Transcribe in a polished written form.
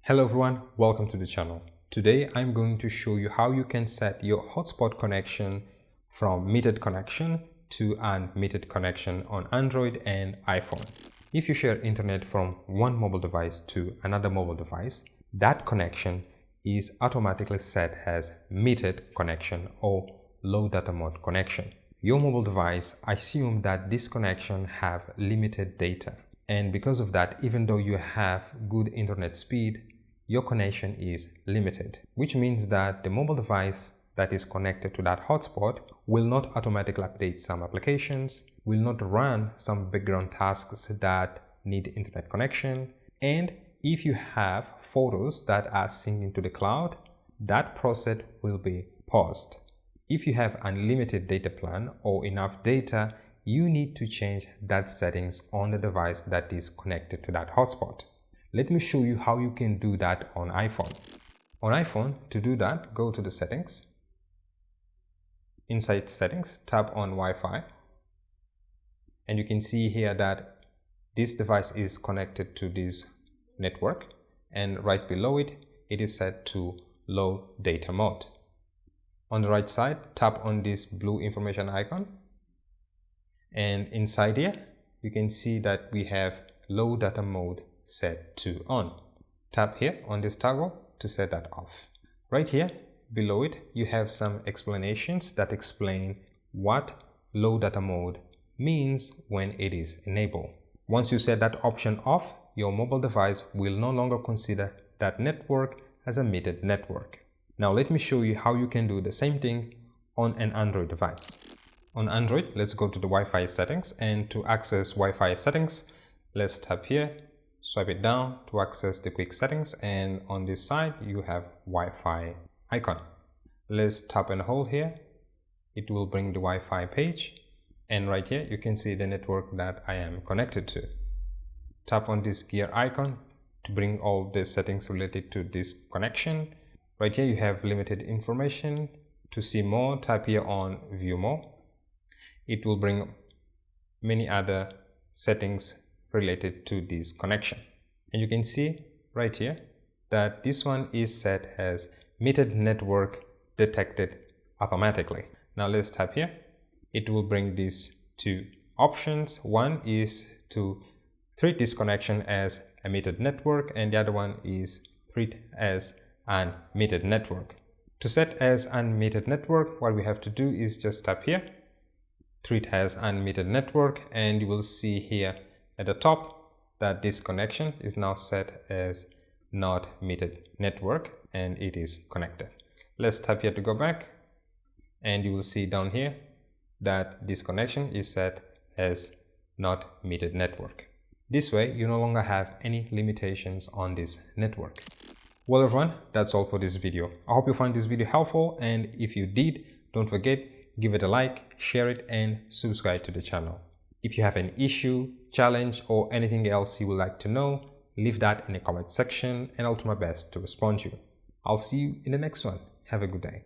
Hello everyone, welcome to the channel. Today I'm going to show you how you can set your hotspot connection from metered connection to unmetered connection on Android and iPhone. If you share internet from one mobile device to another mobile device, that connection is automatically set as metered connection or low data mode connection. Your mobile device assumes that this connection have limited data, and because of that, even though you have good internet speed, your connection is limited, which means that the mobile device that is connected to that hotspot will not automatically update some applications, will not run some background tasks that need internet connection, and if you have photos that are syncing to the cloud, that process will be paused. If you have unlimited data plan or enough data, you need to change that settings on the device that is connected to that hotspot. Let me show you how you can do that on iPhone. On iPhone, to do that, go to the settings. Inside settings, tap on Wi-Fi. And you can see here that this device is connected to this network. And right below it, it is set to low data mode. On the right side, tap on this blue information icon. And inside here, you can see that we have low data mode set to on. Tap here on this toggle to set that off. Right here below it, you have some explanations that explain what low data mode means when it is enabled. Once you set that option off, your mobile device will no longer consider that network as a metered network. Now let me show you how you can do the same thing on an Android device. On Android, let's go to the Wi-Fi settings, and to access Wi-Fi settings, let's tap here, swipe it down to access the quick settings, and on this side you have Wi-Fi icon. Let's tap and hold here. It will bring the Wi-Fi page, and right here you can see the network that I am connected to. Tap on this gear icon to bring all the settings related to this connection. Right here you have limited information. To see more, tap here on view more. It will bring many other settings related to this connection, and you can see right here that this one is set as metered network detected automatically. Now let's tap here. It will bring these two options. One is to treat this connection as a metered network, and the other one is treat as an metered network. To set as unmetered network, what we have to do is just tap here, treat as unmetered network, and you will see here at the top that this connection is now set as not metered network, and it is connected. Let's tap here to go back, and you will see down here that this connection is set as not metered network. This way you no longer have any limitations on this network. Well everyone, that's all for this video. I hope you found this video helpful, and if you did, don't forget, give it a like, share it, and subscribe to the channel. If you have an issue, challenge, or anything else you would like to know, leave that in the comment section and I'll do my best to respond to you. I'll see you in the next one. Have a good day.